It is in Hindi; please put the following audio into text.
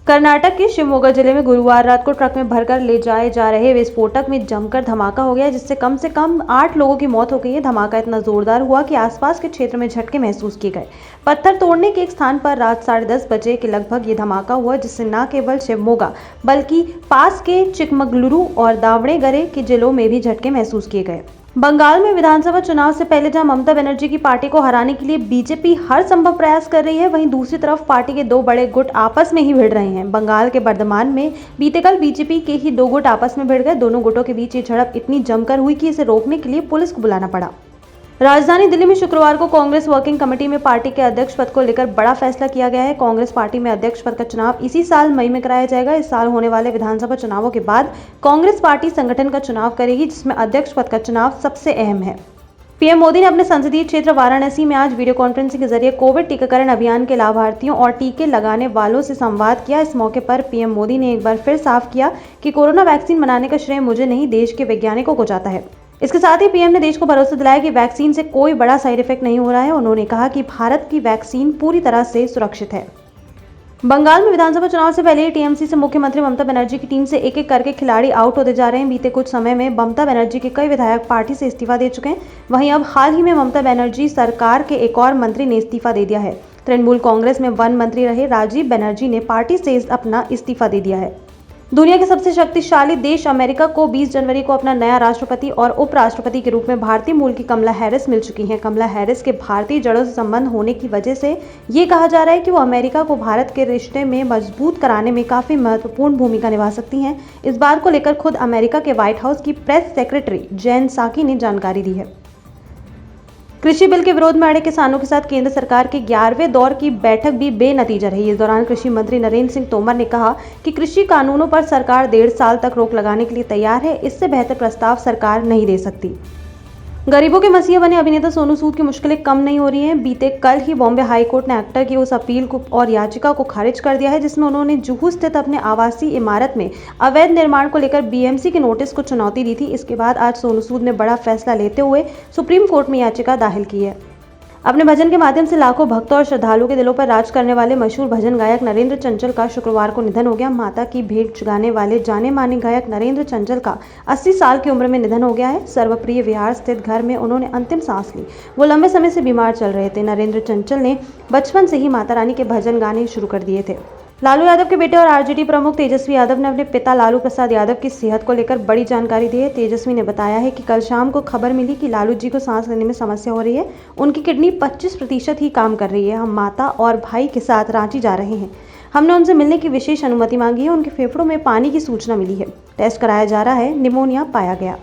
कर्नाटक के शिवमोगा जिले में गुरुवार रात को ट्रक में भरकर ले जाए जा रहे विस्फोटक में जमकर धमाका हो गया, जिससे कम से कम 8 लोगों की मौत हो गई है। धमाका इतना जोरदार हुआ कि आसपास के क्षेत्र में झटके महसूस किए गए। पत्थर तोड़ने के एक स्थान पर रात 10:30 बजे के लगभग ये धमाका हुआ, जिससे न केवल शिवमोगा बल्कि पास के चिकमगलुरु और दावणगेरे के जिलों में भी झटके महसूस किए गए। बंगाल में विधानसभा चुनाव से पहले जहां ममता बनर्जी की पार्टी को हराने के लिए बीजेपी हर संभव प्रयास कर रही है, वहीं दूसरी तरफ पार्टी के दो बड़े गुट आपस में ही भिड़ रहे हैं। बंगाल के बर्धमान में बीते कल बीजेपी के ही दो गुट आपस में भिड़ गए। दोनों गुटों के बीच ये झड़प इतनी जमकर हुई कि इसे रोकने के लिए पुलिस को बुलाना पड़ा। राजधानी दिल्ली में शुक्रवार को कांग्रेस वर्किंग कमेटी में पार्टी के अध्यक्ष पद को लेकर बड़ा फैसला किया गया है। कांग्रेस पार्टी में अध्यक्ष पद का चुनाव इसी साल मई में कराया जाएगा। इस साल होने वाले विधानसभा चुनावों के बाद कांग्रेस पार्टी संगठन का चुनाव करेगी, जिसमें अध्यक्ष पद का चुनाव सबसे अहम है। पीएम मोदी ने अपने संसदीय क्षेत्र वाराणसी में आज वीडियो कॉन्फ्रेंसिंग के जरिए कोविड टीकाकरण अभियान के लाभार्थियों और टीके लगाने वालों से संवाद किया। इस मौके पर पीएम मोदी ने एक बार फिर साफ किया कि कोरोना वैक्सीन बनाने का श्रेय मुझे नहीं, देश के वैज्ञानिकों को जाता है। इसके साथ ही पीएम ने देश को भरोसा दिलाया कि वैक्सीन से कोई बड़ा साइड इफेक्ट नहीं हो रहा है। उन्होंने कहा कि भारत की वैक्सीन पूरी तरह से सुरक्षित है। बंगाल में विधानसभा चुनाव से पहले टीएमसी से मुख्यमंत्री ममता बनर्जी की टीम से एक एक करके खिलाड़ी आउट होते जा रहे हैं। बीते कुछ समय में ममता बनर्जी के कई विधायक पार्टी से इस्तीफा दे चुके हैं। वहीं अब हाल ही में ममता बनर्जी सरकार के एक और मंत्री ने इस्तीफा दे दिया है। तृणमूल कांग्रेस में वन मंत्री रहे राजीव बनर्जी ने पार्टी से अपना इस्तीफा दे दिया है। दुनिया के सबसे शक्तिशाली देश अमेरिका को 20 जनवरी को अपना नया राष्ट्रपति और उपराष्ट्रपति के रूप में भारतीय मूल की कमला हैरिस मिल चुकी हैं। कमला हैरिस के भारतीय जड़ों से संबंध होने की वजह से ये कहा जा रहा है कि वो अमेरिका को भारत के रिश्ते में मजबूत कराने में काफी महत्वपूर्ण भूमिका निभा सकती हैं। इस बात को लेकर खुद अमेरिका के व्हाइट हाउस की प्रेस सेक्रेटरी जेन साकी ने जानकारी दी है। कृषि बिल के विरोध में अड़े किसानों के साथ केंद्र सरकार के 11वें दौर की बैठक भी बेनतीजा रही। इस दौरान कृषि मंत्री नरेंद्र सिंह तोमर ने कहा कि कृषि कानूनों पर सरकार 1.5 साल तक रोक लगाने के लिए तैयार है। इससे बेहतर प्रस्ताव सरकार नहीं दे सकती। गरीबों के मसीहा बने अभिनेता सोनू सूद की मुश्किलें कम नहीं हो रही हैं। बीते कल ही बॉम्बे हाई कोर्ट ने एक्टर की उस अपील को और याचिका को खारिज कर दिया है, जिसमें उन्होंने जुहू स्थित अपने आवासीय इमारत में अवैध निर्माण को लेकर बीएमसी के नोटिस को चुनौती दी थी। इसके बाद आज सोनू सूद ने बड़ा फैसला लेते हुए सुप्रीम कोर्ट में याचिका दाखिल की है। अपने भजन के माध्यम से लाखों भक्तों और श्रद्धालुओं के दिलों पर राज करने वाले मशहूर भजन गायक नरेंद्र चंचल का शुक्रवार को निधन हो गया। माता की भेंट गाने वाले जाने माने गायक नरेंद्र चंचल का 80 साल की उम्र में निधन हो गया है। सर्वप्रिय विहार स्थित घर में उन्होंने अंतिम सांस ली। वो लंबे समय से बीमार चल रहे थे। नरेंद्र चंचल ने बचपन से ही माता रानी के भजन गाने शुरू कर दिए थे। लालू यादव के बेटे और आरजेडी प्रमुख तेजस्वी यादव ने अपने पिता लालू प्रसाद यादव की सेहत को लेकर बड़ी जानकारी दी है। तेजस्वी ने बताया है कि कल शाम को खबर मिली कि लालू जी को सांस लेने में समस्या हो रही है। उनकी किडनी 25% ही काम कर रही है। हम माता और भाई के साथ रांची जा रहे हैं। हमने उनसे मिलने की विशेष अनुमति मांगी है। उनके फेफड़ों में पानी की सूचना मिली है। टेस्ट कराया जा रहा है, निमोनिया पाया गया।